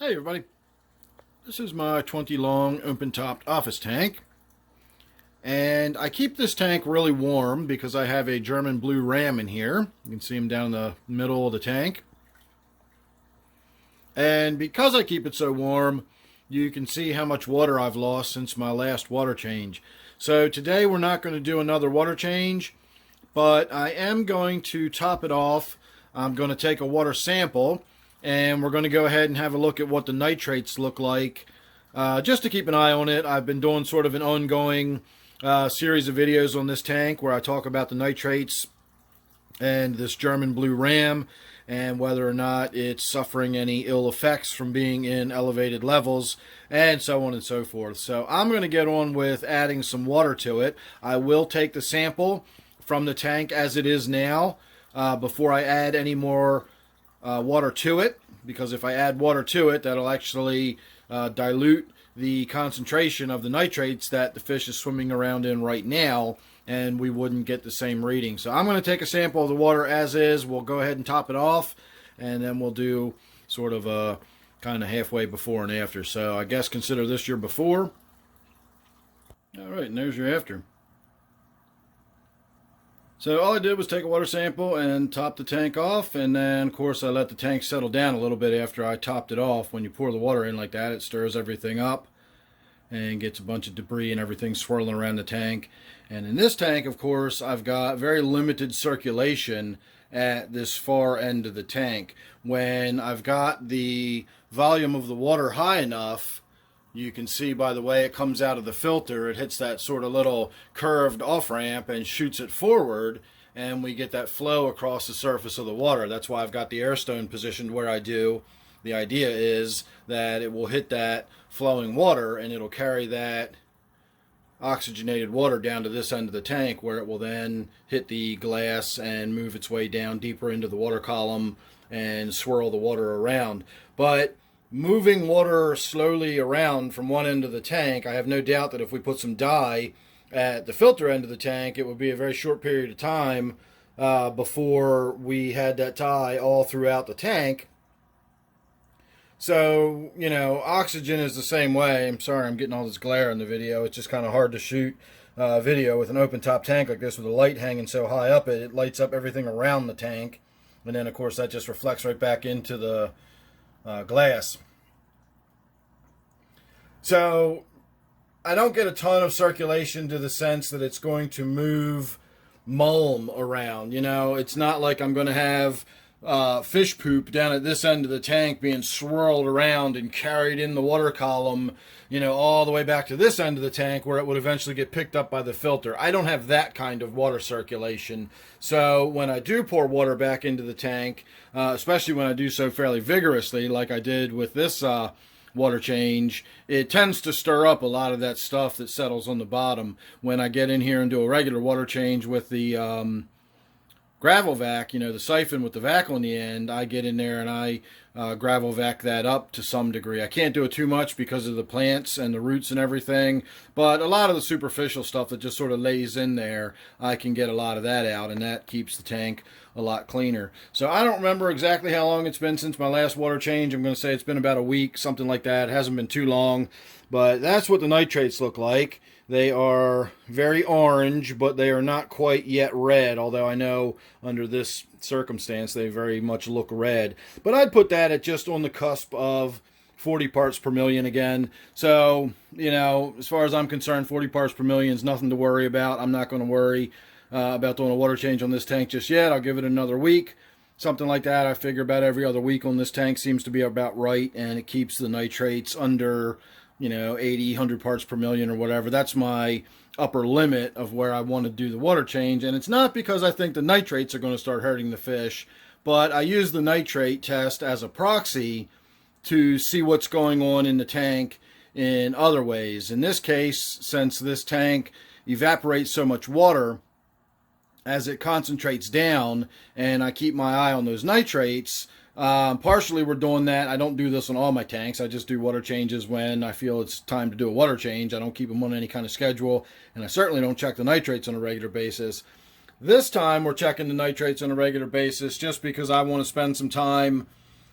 Hey everybody, this is my 20 long open topped office tank, and I keep this tank really warm because I have a German blue ram in here. You can see him down the middle of the tank, and because I keep it so warm, you can see how much water I've lost since my last water change. So today we're not going to do another water change, but I am going to top it off. I'm going to take a water sample, and we're going to go ahead and have a look at what the nitrates look like, just to keep an eye on it. I've been doing sort of an ongoing series of videos on this tank where I talk about the nitrates and this German blue ram and whether or not it's suffering any ill effects from being in elevated levels and so on and so forth. So I'm going to get on with adding some water to it. I will take the sample from the tank as it is now before I add any more water to it, because if I add water to it, that'll actually dilute the concentration of the nitrates that the fish is swimming around in right now, and we wouldn't get the same reading. So I'm going to take a sample of the water as is. We'll go ahead and top it off, and then we'll do sort of a kind of halfway before and after. So I guess consider this your before. All right, and there's your after. So all I did was take a water sample and top the tank off, and then of course I let the tank settle down a little bit after I topped it off. When you pour the water in like that, it stirs everything up and gets a bunch of debris and everything swirling around the tank. And in this tank, of course, I've got very limited circulation at this far end of the tank. When I've got the volume of the water high enough, you can see by the way it comes out of the filter, it hits that sort of little curved off ramp and shoots it forward, and we get that flow across the surface of the water. That's why I've got the air stone positioned where I do. The idea is that it will hit that flowing water and it'll carry that oxygenated water down to this end of the tank, where it will then hit the glass and move its way down deeper into the water column and swirl the water around. But moving water slowly around from one end of the tank, I have no doubt that if we put some dye at the filter end of the tank, it would be a very short period of time before we had that dye all throughout the tank. So, you know, oxygen is the same way. I'm sorry I'm getting all this glare in the video. It's just kind of hard to shoot video with an open top tank like this with the light hanging so high up. It lights up everything around the tank. And then, of course, that just reflects right back into the glass. So I don't get a ton of circulation to the sense that it's going to move mulm around. You know, it's not like I'm going to have fish poop down at this end of the tank being swirled around and carried in the water column, you know, all the way back to this end of the tank where it would eventually get picked up by the filter. I don't have that kind of water circulation. So when I do pour water back into the tank, especially when I do so fairly vigorously like I did with this water change, it tends to stir up a lot of that stuff that settles on the bottom. When I get in here and do a regular water change with the gravel vac, you know, the siphon with the vac on the end, I get in there and I gravel vac that up to some degree. I can't do it too much because of the plants and the roots and everything, but a lot of the superficial stuff that just sort of lays in there, I can get a lot of that out, and that keeps the tank a lot cleaner. So I don't remember exactly how long it's been since my last water change. I'm going to say it's been about a week, something like that. It hasn't been too long, but that's what the nitrates look like. They are very orange, but they are not quite yet red, although I know under this circumstance they very much look red. But I'd put that at just on the cusp of 40 parts per million again. So, you know, as far as I'm concerned, 40 parts per million is nothing to worry about. I'm not going to worry about doing a water change on this tank just yet. I'll give it another week. Something like that. I figure about every other week on this tank seems to be about right, and it keeps the nitrates under, you know, 80, 100 parts per million or whatever. That's my upper limit of where I want to do the water change. And it's not because I think the nitrates are going to start hurting the fish, but I use the nitrate test as a proxy to see what's going on in the tank in other ways. In this case, since this tank evaporates so much water as it concentrates down, and I keep my eye on those nitrates, partially we're doing that. I don't do this on all my tanks. I just do water changes when I feel it's time to do a water change. I don't keep them on any kind of schedule, and I certainly don't check the nitrates on a regular basis. This time we're checking the nitrates on a regular basis just because I want to spend some time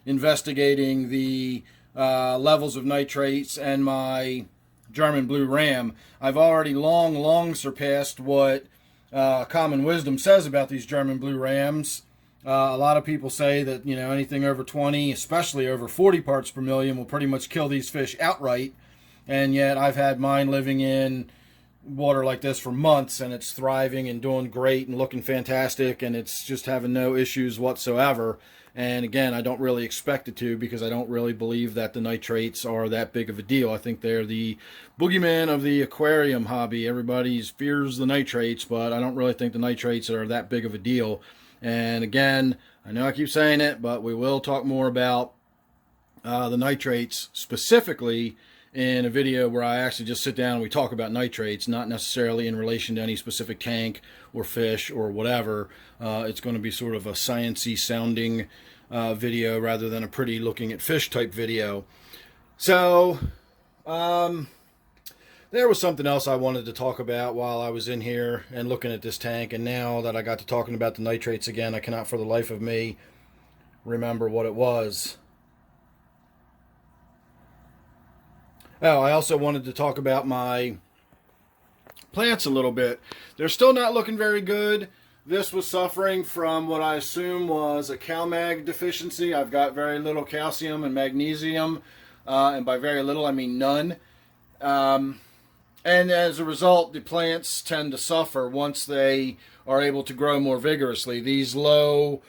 investigating the levels of nitrates and my German blue ram, I've already long surpassed what common wisdom says about these German blue rams. A lot of people say that, you know, anything over 20, especially over 40 parts per million, will pretty much kill these fish outright. And yet I've had mine living in water like this for months, and it's thriving and doing great and looking fantastic, and it's just having no issues whatsoever. And again, I don't really expect it to, because I don't really believe that the nitrates are that big of a deal. I think they're the boogeyman of the aquarium hobby. Everybody fears the nitrates, but I don't really think the nitrates are that big of a deal. And again, I know I keep saying it, but we will talk more about the nitrates specifically in a video where I actually just sit down and we talk about nitrates, not necessarily in relation to any specific tank or fish or whatever. It's going to be sort of a sciencey sounding video rather than a pretty looking at fish type video. So there was something else I wanted to talk about while I was in here and looking at this tank, and now that I got to talking about the nitrates again, I cannot for the life of me remember what it was. Oh, I also wanted to talk about my plants a little bit. They're still not looking very good. This was suffering from what I assume was a CalMag deficiency. I've got very little calcium and magnesium, and by very little I mean none. And as a result, the plants tend to suffer once they are able to grow more vigorously. These low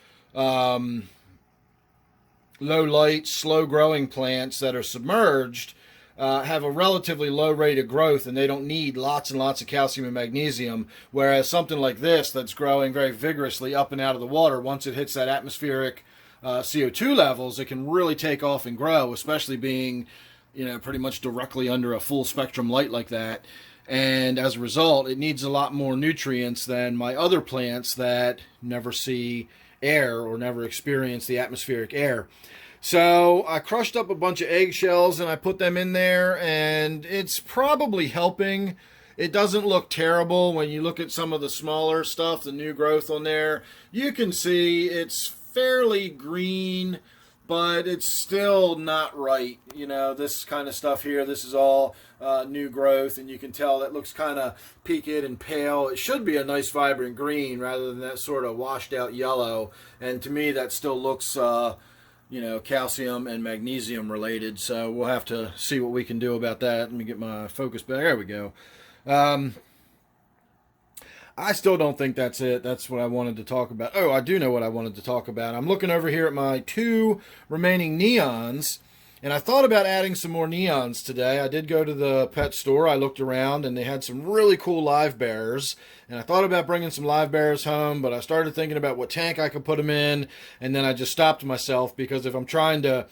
light, slow growing plants that are submerged have a relatively low rate of growth, and they don't need lots and lots of calcium and magnesium, whereas something like this that's growing very vigorously up and out of the water, once it hits that atmospheric CO2 levels, it can really take off and grow, especially being, you know, pretty much directly under a full spectrum light like that. And as a result, it needs a lot more nutrients than my other plants that never see air or never experience the atmospheric air. So I crushed up a bunch of eggshells and I put them in there, and it's probably helping. It doesn't look terrible when you look at some of the smaller stuff, the new growth on there. You can see it's fairly green, but it's still not right. You know, this kind of stuff here, this is all new growth, and you can tell that looks kind of peaked and pale. It should be a nice vibrant green rather than that sort of washed out yellow. And to me, that still looks you know, calcium and magnesium related. So we'll have to see what we can do about that. Let me get my focus back. There we go. I still don't think that's it. That's what I wanted to talk about. Oh, I do know what I wanted to talk about. I'm looking over here at my 2 remaining neons, and I thought about adding some more neons today. I did go to the pet store. I looked around, and they had some really cool live bearers. And I thought about bringing some live bearers home, but I started thinking about what tank I could put them in, and then I just stopped myself, because if I'm trying to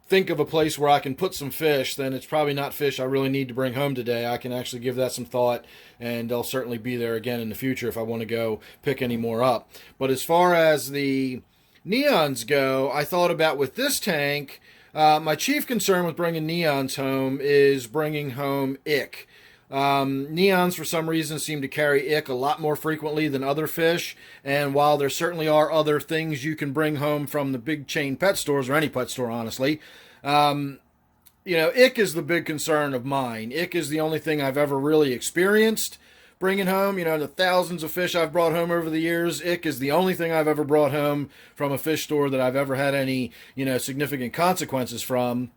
think of a place where I can put some fish, then it's probably not fish I really need to bring home today. I can actually give that some thought, and they'll certainly be there again in the future if I want to go pick any more up. But as far as the neons go, I thought about with this tank, my chief concern with bringing neons home is bringing home ick. Neons for some reason seem to carry ick a lot more frequently than other fish, and while there certainly are other things you can bring home from the big chain pet stores, or any pet store honestly, you know, ick is the big concern of mine. Ick is the only thing I've ever really experienced bringing home. You know, the thousands of fish I've brought home over the years, ick is the only thing I've ever brought home from a fish store that I've ever had any, you know, significant consequences from,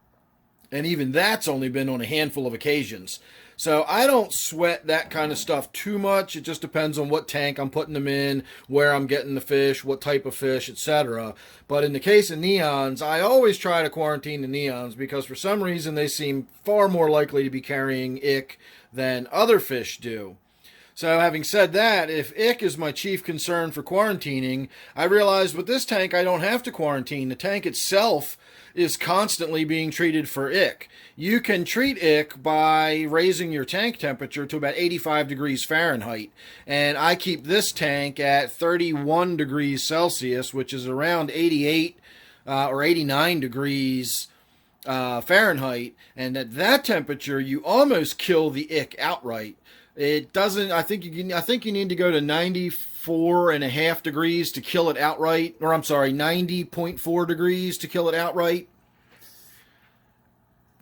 and even that's only been on a handful of occasions. So I don't sweat that kind of stuff too much. It just depends on what tank I'm putting them in, where I'm getting the fish, what type of fish, etc. But in the case of neons, I always try to quarantine the neons, because for some reason they seem far more likely to be carrying ick than other fish do. So having said that, if ick is my chief concern for quarantining, I realized with this tank I don't have to quarantine. The tank itself is constantly being treated for ick. You can treat ick by raising your tank temperature to about 85 degrees Fahrenheit. And I keep this tank at 31 degrees Celsius, which is around 88 or 89 degrees Fahrenheit. And at that temperature, you almost kill the ick outright. It doesn't, I think you need to go to 94.5 degrees to kill it outright. Or I'm sorry, 90.4 degrees to kill it outright.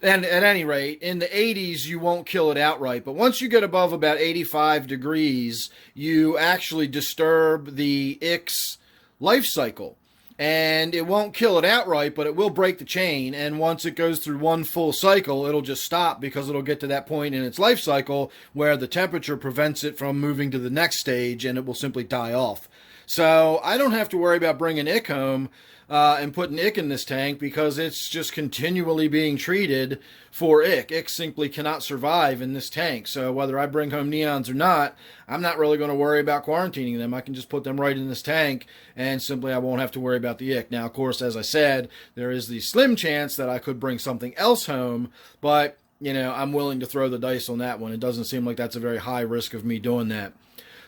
And at any rate, in the 80s, you won't kill it outright. But once you get above about 85 degrees, you actually disturb the ick's life cycle. And it won't kill it outright, but it will break the chain. And once it goes through one full cycle, it'll just stop because it'll get to that point in its life cycle where the temperature prevents it from moving to the next stage, and it will simply die off. So I don't have to worry about bringing ick home and putting ick in this tank because it's just continually being treated for ick. Ick simply cannot survive in this tank. So whether I bring home neons or not, I'm not really going to worry about quarantining them. I can just put them right in this tank and simply I won't have to worry about the ick. Now, of course, as I said, there is the slim chance that I could bring something else home, but you know, I'm willing to throw the dice on that one. It doesn't seem like that's a very high risk of me doing that.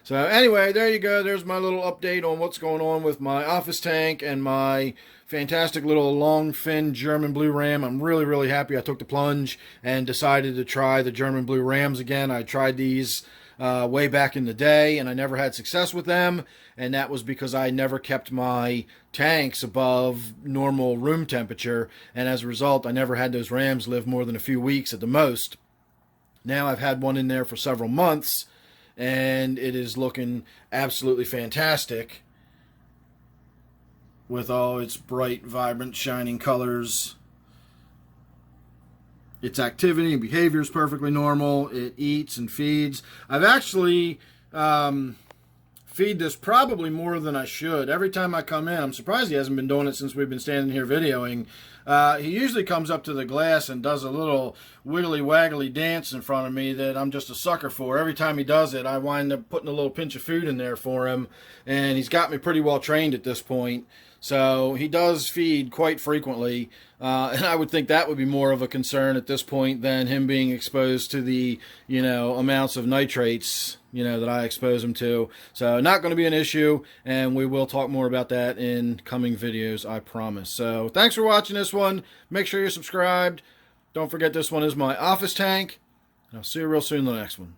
So anyway, there you go. There's my little update on what's going on with my office tank and my fantastic little long fin German blue ram. I'm really, really happy I took the plunge and decided to try the German blue rams again. I tried these way back in the day and I never had success with them. And that was because I never kept my tanks above normal room temperature. And as a result, I never had those rams live more than a few weeks at the most. Now I've had one in there for several months. And it is looking absolutely fantastic with all its bright, vibrant, shining colors. Its activity and behavior is perfectly normal. It eats and feeds. I've actually feed this probably more than I should. Every time I come in, I'm surprised he hasn't been doing it since we've been standing here videoing. He usually comes up to the glass and does a little wiggly waggly dance in front of me that I'm just a sucker for. Every time he does it, I wind up putting a little pinch of food in there for him, and he's got me pretty well trained at this point. So he does feed quite frequently, and I would think that would be more of a concern at this point than him being exposed to the, you know, amounts of nitrates, you know, that I expose him to. So not going to be an issue, and we will talk more about that in coming videos, I promise. So thanks for watching this one. Make sure you're subscribed. Don't forget this one is my office tank, and I'll see you real soon in the next one.